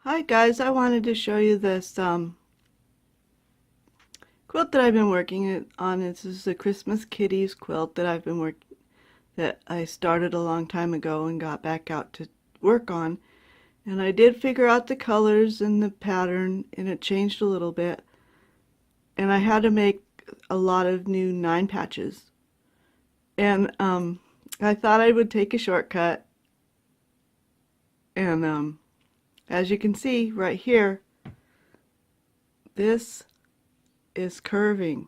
Hi guys, I wanted to show you this quilt that I've been working on. This is a Christmas kitties quilt that that I started a long time ago and got back out to work on. And I did figure out the colors and the pattern, and it changed a little bit. And I had to make a lot of new 9 patches. And I thought I would take a shortcut. And as you can see right here, this is curving.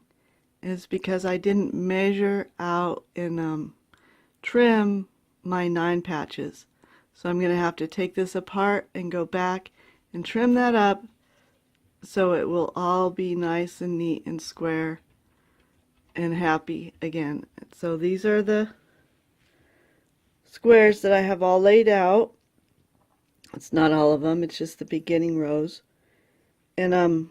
Is because I didn't measure out and trim my 9 patches. So I'm going to have to take this apart and go back and trim that up so it will all be nice and neat and square and happy again. So these are the squares that I have all laid out. It's not all of them, it's just the beginning rows. And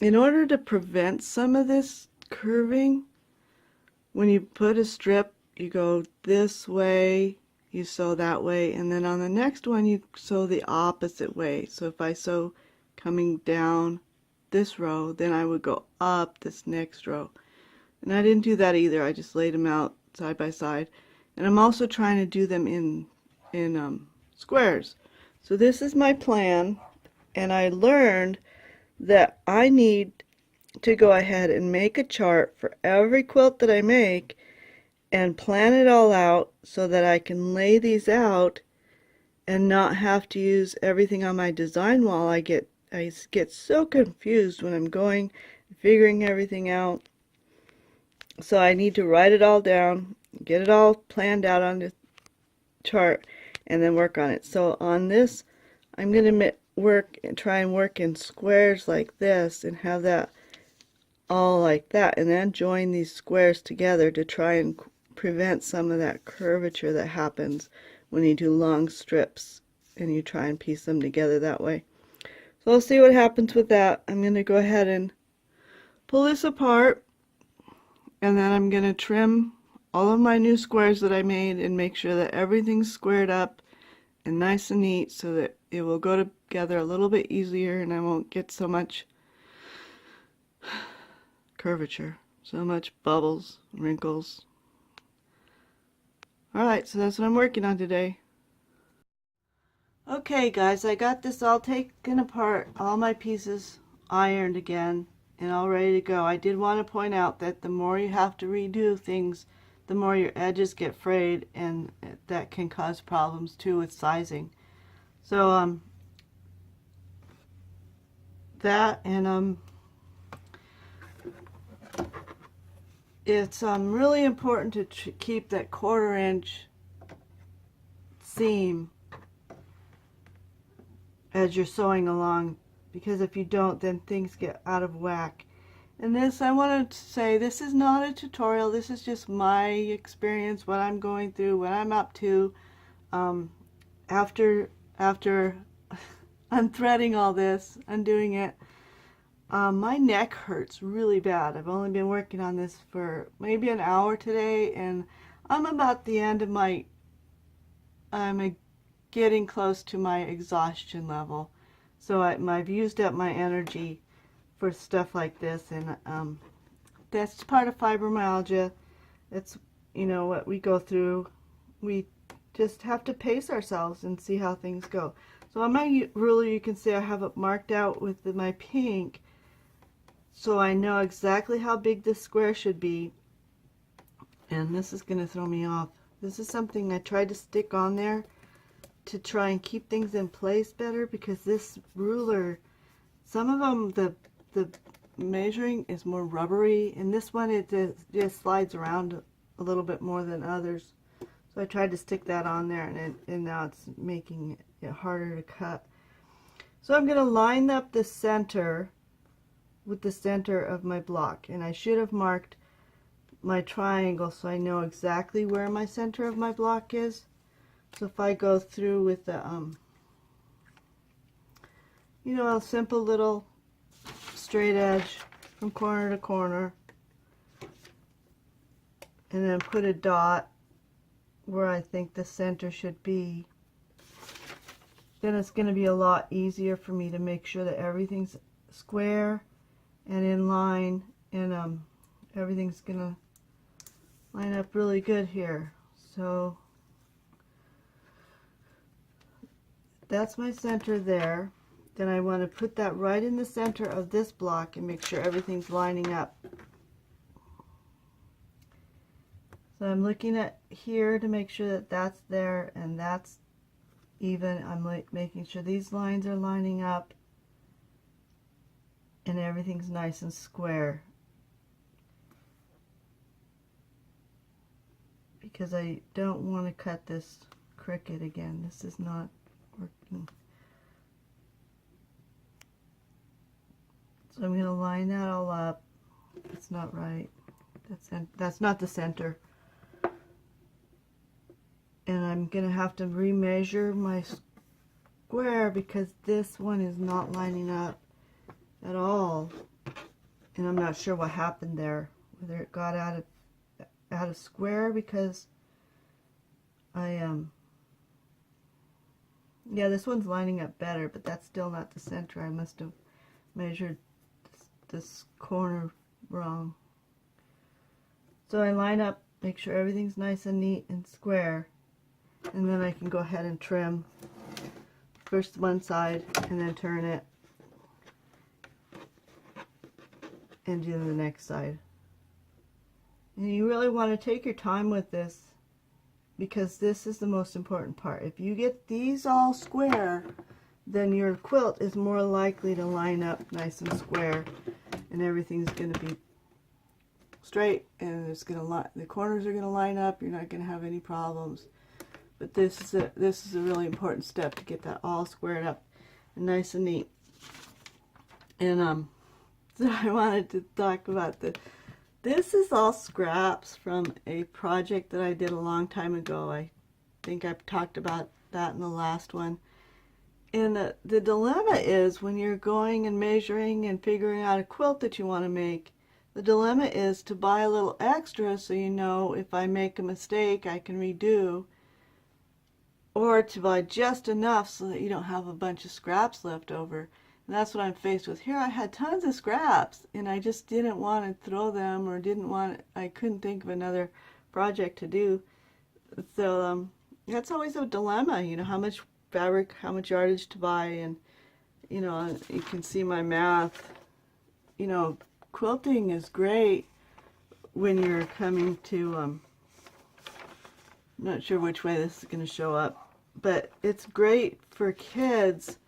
in order to prevent some of this curving, when you put a strip, you go this way, you sew that way, and then on the next one you sew the opposite way. So if I sew coming down this row, then I would go up this next row. And I didn't do that either. I just laid them out side by side. And I'm also trying to do them in squares. So this is my plan, and I learned that I need to go ahead and make a chart for every quilt that I make and plan it all out so that I can lay these out and not have to use everything on my design wall. I get so confused when I'm going figuring everything out. So I need to write it all down, get it all planned out on the chart, and then work on it. So on this, I'm going to try and work in squares like this and have that all like that, and then join these squares together to try and prevent some of that curvature that happens when you do long strips and you try and piece them together that way. So I'll see what happens with that. I'm going to go ahead and pull this apart, and then I'm going to trim all of my new squares that I made and make sure that everything's squared up and nice and neat so that it will go together a little bit easier and I won't get so much curvature, so much bubbles, wrinkles. Alright, so that's what I'm working on today. Okay guys, I got this all taken apart, all my pieces ironed again and all ready to go. I did want to point out that the more you have to redo things, the more your edges get frayed, and that can cause problems too with sizing. So that, and it's really important to keep that 1/4 inch seam as you're sewing along, because if you don't, then things get out of whack. And this, I wanted to say, this is not a tutorial. This is just my experience, what I'm going through, what I'm up to after unthreading all this, undoing it. My neck hurts really bad. I've only been working on this for maybe an hour today, and I'm about the end of I'm getting close to my exhaustion level. So I've used up my energy for stuff like this, and that's part of fibromyalgia. It's, you know, what we go through. We just have to pace ourselves and see how things go. So on my ruler, you can see I have it marked out with my pink, so I know exactly how big this square should be. And this is going to throw me off. This is something I tried to stick on there to try and keep things in place better, because this ruler, some of them, the measuring is more rubbery, and this one, it just slides around a little bit more than others. So I tried to stick that on there, and now it's making it harder to cut. So I'm going to line up the center with the center of my block, and I should have marked my triangle so I know exactly where my center of my block is. So if I go through with the you know, a simple little straight edge from corner to corner, and then put a dot where I think the center should be, then it's going to be a lot easier for me to make sure that everything's square and in line, and everything's going to line up really good here. So that's my center there. Then I want to put that right in the center of this block and make sure everything's lining up. So I'm looking at here to make sure that that's there and that's even. I'm making sure these lines are lining up and everything's nice and square, because I don't want to cut this crooked again. This is not working. So I'm going to line that all up. It's not right. That's not the center. And I'm going to have to remeasure my square because this one is not lining up at all. And I'm not sure what happened there. Whether it got out of square because yeah, this one's lining up better, but that's still not the center. I must have measured this corner wrong. So I line up, make sure everything's nice and neat and square, and then I can go ahead and trim first one side and then turn it and do the next side. And you really want to take your time with this, because this is the most important part. If you get these all square, then your quilt is more likely to line up nice and square, and everything's going to be straight, and it's going to the corners are going to line up. You're not going to have any problems. But this is a really important step to get that all squared up and nice and neat. And so I wanted to talk about this is all scraps from a project that I did a long time ago. I think I've talked about that in the last one. And the dilemma is when you're going and measuring and figuring out a quilt that you want to make, the dilemma is to buy a little extra so you know if I make a mistake I can redo, or to buy just enough so that you don't have a bunch of scraps left over. And that's what I'm faced with here. I had tons of scraps and I just didn't want to throw them, or I couldn't think of another project to do. So that's always a dilemma, you know, how much fabric, how much yardage to buy. And you know, you can see my math. You know, quilting is great when you're coming to I'm not sure which way this is going to show up, but it's great for kids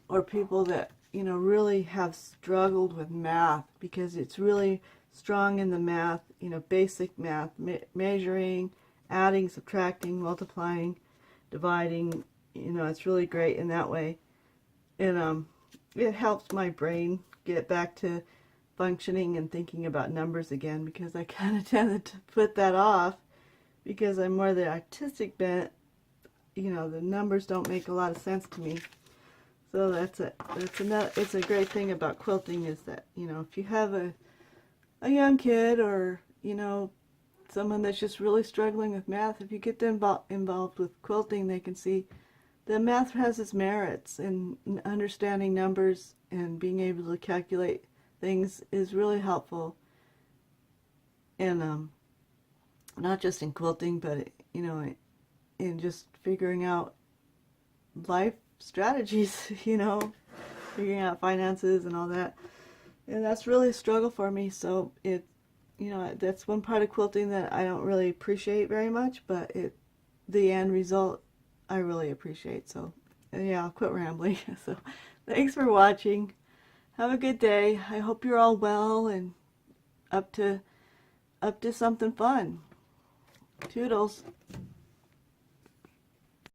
or people that, you know, really have struggled with math, because it's really strong in the math, you know, basic math, measuring, adding, subtracting, multiplying, dividing. You know, it's really great in that way. And it helps my brain get back to functioning and thinking about numbers again, because I kind of tended to put that off because I'm more the artistic bent. You know, the numbers don't make a lot of sense to me. So it's a great thing about quilting, is that, you know, if you have a young kid, or, you know, someone that's just really struggling with math, if you get them involved with quilting, they can see that math has its merits, and understanding numbers and being able to calculate things is really helpful. And not just in quilting, but, you know, in just figuring out life strategies, you know, figuring out finances and all that. And that's really a struggle for me. So you know, that's one part of quilting that I don't really appreciate very much, but the end result I really appreciate. So yeah, I'll quit rambling. So thanks for watching. Have a good day. I hope you're all well and up to something fun. Toodles.